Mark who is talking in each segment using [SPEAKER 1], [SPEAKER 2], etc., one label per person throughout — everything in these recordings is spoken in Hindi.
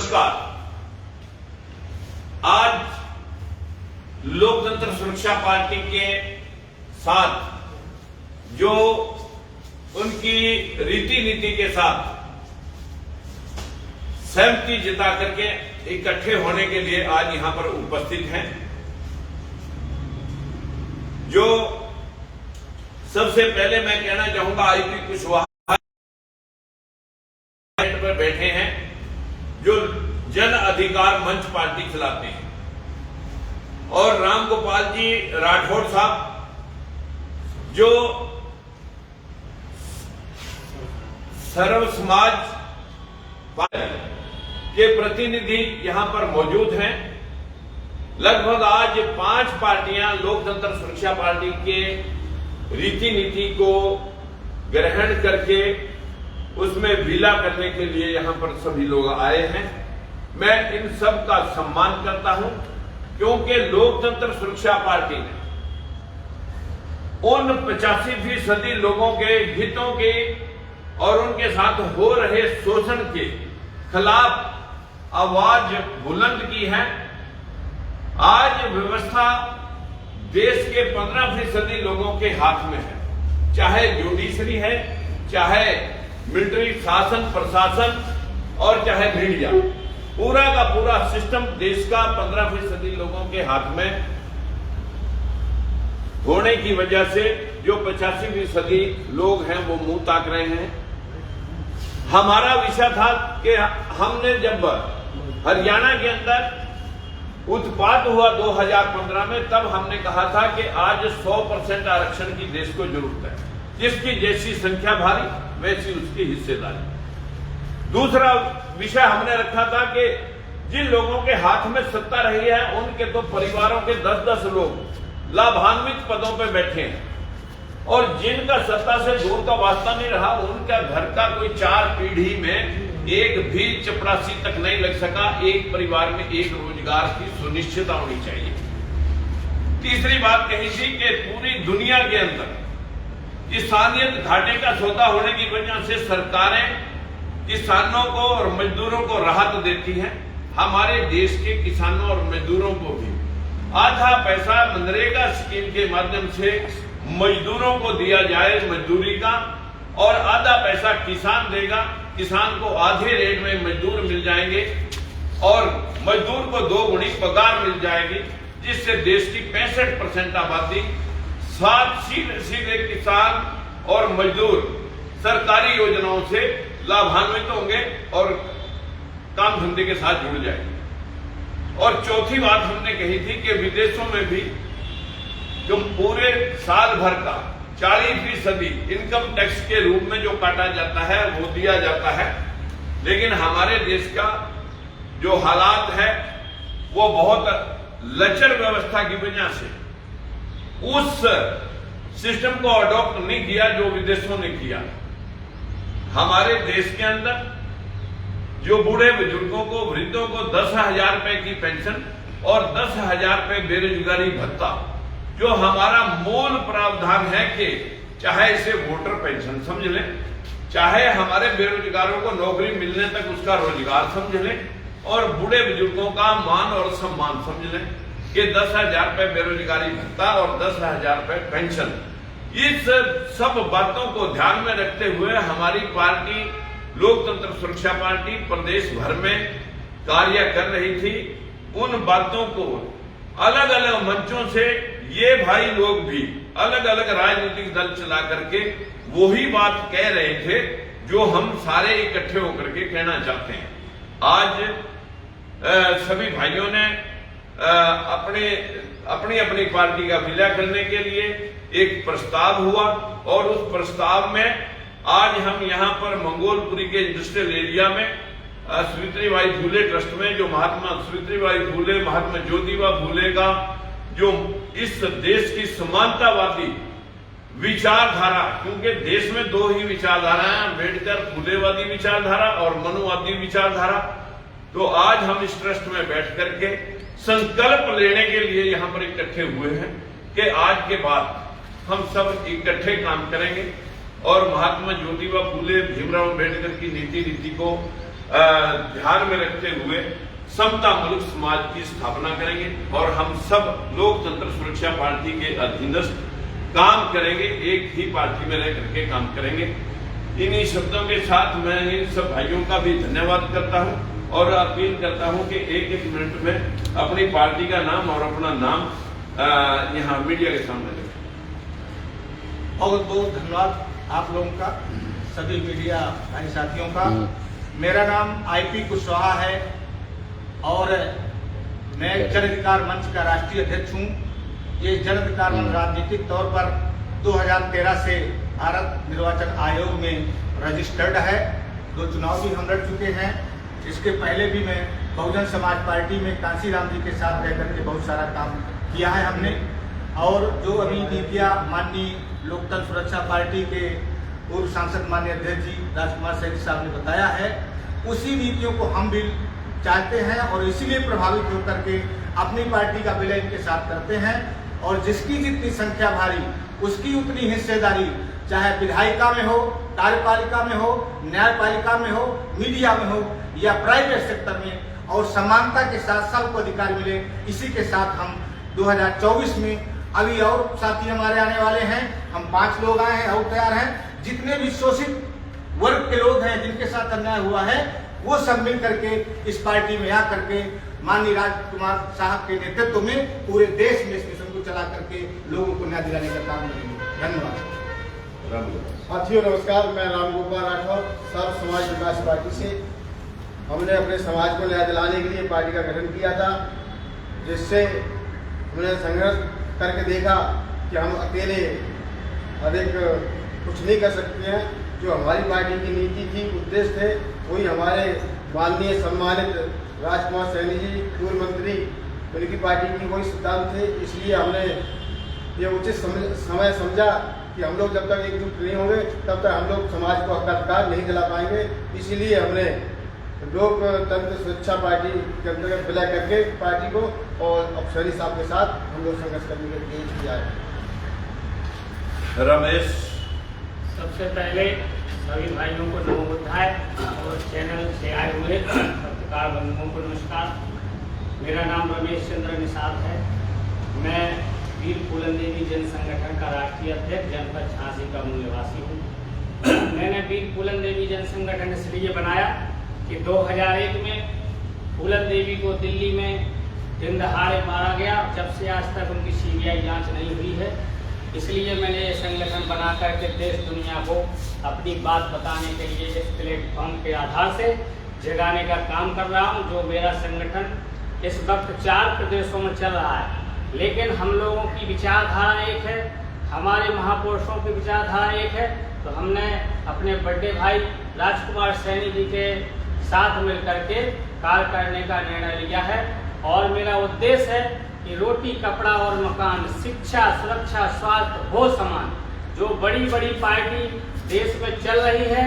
[SPEAKER 1] नमस्कार। आज लोकतंत्र सुरक्षा पार्टी के साथ जो उनकी रीति नीति के साथ सहमति जता करके इकट्ठे होने के लिए आज यहां पर उपस्थित हैं। जो सबसे पहले मैं कहना चाहूंगा, आईपी कुशवाहा पर बैठे हैं जो जन अधिकार मंच पार्टी चलाते हैं, और राम गोपाल जी राठौड़ साहब जो सर्व समाज के प्रतिनिधि यहां पर मौजूद हैं। लगभग आज 5 पार्टियां लोकतंत्र सुरक्षा पार्टी के रीति नीति को ग्रहण करके उसमें विला करने के लिए यहां पर सभी लोग आए हैं। मैं इन सब का सम्मान करता हूं, क्योंकि लोकतंत्र सुरक्षा पार्टी ने उन 85% लोगों के हितों के और उनके साथ हो रहे शोषण के खिलाफ आवाज बुलंद की है। आज व्यवस्था देश के 15% लोगों के हाथ में है, चाहे जुडिशरी है, चाहे मिलिट्री शासन प्रशासन और चाहे मीडिया। पूरा का पूरा सिस्टम देश का 15% लोगों के हाथ में होने की वजह से जो 85% लोग हैं वो मुंह ताक रहे हैं। हमारा विषय था कि हमने जब हरियाणा के अंदर उत्पात हुआ 2015 में, तब हमने कहा था कि आज 100% आरक्षण की देश को जरूरत है। जिसकी जैसी संख्या भारी वैसी उसकी हिस्सेदारी। दूसरा विषय हमने रखा था कि जिन लोगों के हाथ में सत्ता रही है उनके तो परिवारों के 10-10 लोग लाभान्वित पदों पर बैठे हैं, और जिनका सत्ता से दूर का वास्ता नहीं रहा, उनका घर का कोई 4 पीढ़ी में एक भी चपरासी तक नहीं लग सका। एक परिवार में एक रोजगार की सुनिश्चितता होनी चाहिए। तीसरी बात कही थी कि पूरी दुनिया के अंदर किसानियत घाटे का सौदा होने की वजह से सरकारें किसानों को और मजदूरों को राहत देती हैं। हमारे देश के किसानों और मजदूरों को भी आधा पैसा मनरेगा स्कीम के माध्यम से मजदूरों को दिया जाए मजदूरी का, और आधा पैसा किसान देगा। किसान को आधे रेट में मजदूर मिल जाएंगे और मजदूर को 2 गुनी पगार मिल जाएगी, जिससे देश की 65% आबादी सीधे किसान और मजदूर सरकारी योजनाओं से लाभान्वित होंगे और काम धंधे के साथ जुड़ जाएंगे। और चौथी बात हमने कही थी कि विदेशों में भी जो पूरे साल भर का 40% इनकम टैक्स के रूप में जो काटा जाता है वो दिया जाता है, लेकिन हमारे देश का जो हालात है वो बहुत लचर व्यवस्था की वजह से उस सिस्टम को अडॉप्ट नहीं किया जो विदेशों ने किया। हमारे देश के अंदर जो बूढ़े बुजुर्गों को, वृद्धों को 10,000 रुपए की पेंशन और 10,000 रुपए बेरोजगारी भत्ता, जो हमारा मूल प्रावधान है कि चाहे इसे वोटर पेंशन समझ लें, चाहे हमारे बेरोजगारों को नौकरी मिलने तक उसका रोजगार समझ लें, और बूढ़े बुजुर्गों का मान और सम्मान समझ लें कि 10,000 रुपए बेरोजगारी भत्ता और 10,000 रुपए पेंशन। इस सब बातों को ध्यान में रखते हुए हमारी पार्टी लोकतंत्र सुरक्षा पार्टी प्रदेश भर में कार्य कर रही थी। उन बातों को अलग अलग मंचों से ये भाई लोग भी अलग अलग राजनीतिक दल चला करके वही बात कह रहे थे जो हम सारे इकट्ठे होकर के कहना चाहते हैं। आज सभी भाइयों ने अपनी अपनी पार्टी का विलय करने के लिए एक प्रस्ताव हुआ, और उस प्रस्ताव में आज हम यहां पर मंगोलपुरी के इंडस्ट्रियल एरिया में सावित्रीबाई फूले ट्रस्ट में जो महात्मा सावित्रीबाई फूले, महात्मा ज्योतिबा फूले का जो इस देश की समानतावादी विचारधारा, क्योंकि देश में 2 ही विचारधारा हैं, अम्बेडकर फूलेवादी विचारधारा और मनुवादी विचारधारा। तो आज हम इस ट्रस्ट में बैठ करके संकल्प लेने के लिए यहां पर इकट्ठे हुए हैं कि आज के बाद हम सब इकट्ठे काम करेंगे और महात्मा ज्योतिबा फूले, भीमराव अम्बेडकर की नीति को ध्यान में रखते हुए समता मुल्क समाज की स्थापना करेंगे और हम सब लोकतंत्र सुरक्षा पार्टी के अधीनस्थ काम करेंगे, एक ही पार्टी में रह करके काम करेंगे। इन्हीं शब्दों के साथ मैं इन सब भाइयों का भी धन्यवाद करता हूं और अपील करता हूं कि एक एक मिनट में अपनी पार्टी का नाम और अपना नाम यहाँ मीडिया के सामने रखें।
[SPEAKER 2] बहुत बहुत धन्यवाद आप लोगों का, सभी मीडिया भाई साथियों का। मेरा नाम IP कुशवाहा है और मैं जन अधिकार मंच का राष्ट्रीय अध्यक्ष हूँ। ये जन अधिकार मंच राजनीतिक तौर पर 2013 से भारत निर्वाचन आयोग में रजिस्टर्ड है। 2 चुनाव भी हम लड़ चुके हैं। इसके पहले भी मैं बहुजन समाज पार्टी में कांशीराम जी के साथ रह करके बहुत सारा काम किया है हमने। और जो अभी नीतियाँ माननीय लोकतंत्र सुरक्षा पार्टी के पूर्व सांसद माननीय अध्यक्ष जी राजकुमार सैनी साहब ने बताया है, उसी नीतियों को हम भी चाहते हैं और इसीलिए प्रभावित होकर के अपनी पार्टी का विलय इनके साथ करते हैं। और जिसकी जितनी संख्या भारी उसकी उतनी हिस्सेदारी, चाहे विधायिका में हो, कार्यपालिका में हो, न्यायपालिका में हो, मीडिया में हो या प्राइवेट सेक्टर में, और समानता के साथ सबको अधिकार मिले। इसी के साथ हम 2024 में अभी और साथी हमारे आने वाले हैं। हम 5 लोग आए हैं और तैयार हैं। जितने भी शोषित वर्ग के लोग हैं जिनके साथ अन्याय हुआ है, वो सब मिल करके इस पार्टी में आकर के माननीय राजकुमार साहब के नेतृत्व में पूरे देश में इस मिशन को चला करके लोगों को न्याय दिलाने का काम करेंगे। धन्यवाद।
[SPEAKER 3] साथियों नमस्कार, मैं रामगोपाल राठौर, सर्व समाज विकास पार्टी से। हमने अपने समाज को न्याय दिलाने के लिए पार्टी का गठन किया था, जिससे हमने संघर्ष करके देखा कि हम अकेले अधिक कुछ नहीं कर सकते हैं। जो हमारी पार्टी की नीति थी, उद्देश्य थे, वही हमारे माननीय सम्मानित राजकुमार सैनी जी पूर्व मंत्री, उनकी पार्टी की वही सिद्धांत थे। इसलिए हमने ये उचित समय समझा कि हम लोग जब तक एकजुट नहीं होंगे तब तक हम लोग समाज को अधिकार नहीं दिला पाएंगे। इसीलिए हमने लोकतंत्र सुरक्षा पार्टी के अंतर्गत विलय करके पार्टी को और सैनी साहब के साथ हम लोग संघर्ष करने के लिए किया है।
[SPEAKER 1] रमेश,
[SPEAKER 4] सबसे पहले सभी भाइयों को नमो बुद्धाय और चैनल से आए हुए पत्रकार बंधुओं को नमस्कार। मेरा नाम रमेश चंद्र निषाद है। मैं वीर फूलन देवी जन संगठन का राष्ट्रीय अध्यक्ष जनपद झांसी का मूल निवासी हूँ। मैंने वीर फूलन देवी जन संगठन इसलिए बनाया कि 2001 में फूलन देवी को दिल्ली में दिन दहाड़े मारा गया। जब से आज तक उनकी CBI जांच नहीं हुई है, इसलिए मैंने ये संगठन बना करके देश दुनिया को अपनी बात बताने के लिए इस प्लेटफॉर्म के आधार से जगाने का काम कर रहा हूँ। जो मेरा संगठन इस वक्त 4 प्रदेशों में चल रहा है, लेकिन हम लोगों की विचारधारा एक है, हमारे महापुरुषों की विचारधारा एक है। तो हमने अपने बड़े भाई राजकुमार सैनी जी के साथ मिलकर के कार्य करने का निर्णय लिया है। और मेरा उद्देश्य है कि रोटी, कपड़ा और मकान, शिक्षा, सुरक्षा, स्वास्थ्य हो समान। जो बड़ी बड़ी पार्टी देश में चल रही है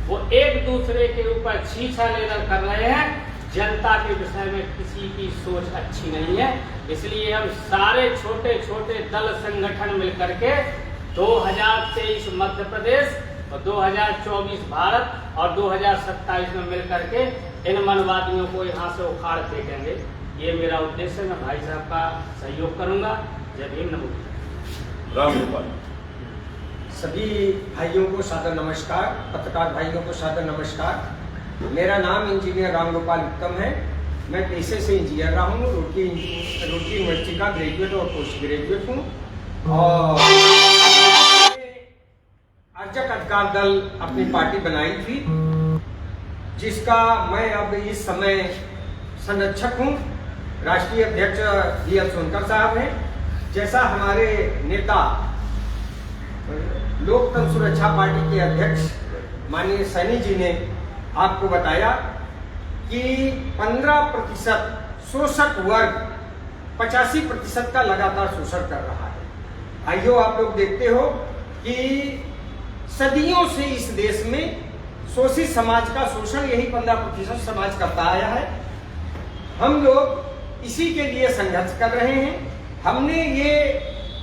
[SPEAKER 4] वो एक दूसरे के ऊपर छीछा लेकर कर रहे हैं। जनता के विषय में किसी की सोच अच्छी नहीं है। इसलिए हम सारे छोटे छोटे दल संगठन मिलकर के 2023 मध्य प्रदेश और 2024 भारत और 2027 में मिलकर के इन मनवादियों को यहाँ से उखाड़ फेंकेंगे। ये मेरा उद्देश्य है। मैं भाई साहब का सहयोग करूंगा। जय भीम, नमो बुद्धाय।
[SPEAKER 1] रामगोपाल।
[SPEAKER 5] सभी भाइयों को सादर नमस्कार, पत्रकार भाइयों को सादर नमस्कार। मेरा नाम इंजीनियर रामगोपाल उत्तम है। मैं पेशे से इंजीनियर रहा हूँ। रोटरी यूनिवर्सिटी का ग्रेजुएट और पोस्ट ग्रेजुएट हूँ। और अर्जक अधिकार दल अपनी पार्टी बनाई थी, जिसका मैं अब इस समय संरक्षक हूँ। राष्ट्रीय अध्यक्ष DL सोनकर साहब हैं। जैसा हमारे नेता लोकतंत्र सुरक्षा पार्टी के अध्यक्ष माननीय सैनी जी ने आपको बताया कि 15% शोषक वर्ग 85% का लगातार शोषण कर रहा है। भाइयों, आप लोग देखते हो कि सदियों से इस देश में शोषित समाज का शोषण यही 15% समाज करता आया है। हम लोग इसी के लिए संघर्ष कर रहे हैं। हमने ये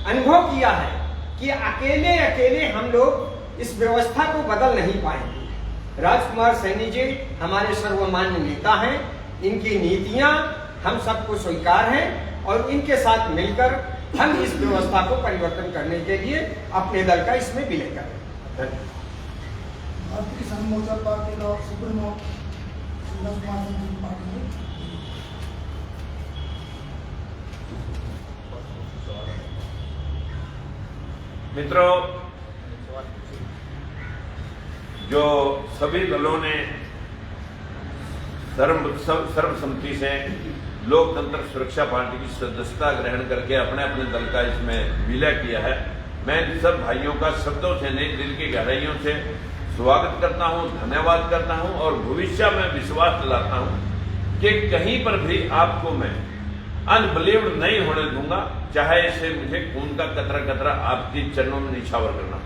[SPEAKER 5] अनुभव किया है कि अकेले हम लोग इस व्यवस्था को बदल नहीं पाएंगे। राजकुमार सैनी जी हमारे सर्वमान्य नेता हैं, इनकी नीतियां हम सबको स्वीकार हैं और इनके साथ मिलकर हम इस व्यवस्था को परिवर्तन करने के लिए अपने दल का इसमें विलय करें।
[SPEAKER 6] भारतीय किसान मोर्चा पार्टी का सुप्रीमो शिवराज कुमार सैनी की पार्टी है।
[SPEAKER 1] मित्रों, जो सभी दलों ने सर्वसम्मति से लोकतंत्र सुरक्षा पार्टी की सदस्यता ग्रहण करके अपने अपने दल का इसमें विलय किया है, मैं सब भाइयों का शब्दों से नहीं दिल की गहराइयों से स्वागत करता हूं, धन्यवाद करता हूं और भविष्य में विश्वास दिलाता हूं कि कहीं पर भी आपको मैं अनबिलीव्ड नहीं होने दूंगा, चाहे इसे मुझे खून का कतरा कतरा आपके चरणों में निछावर करना।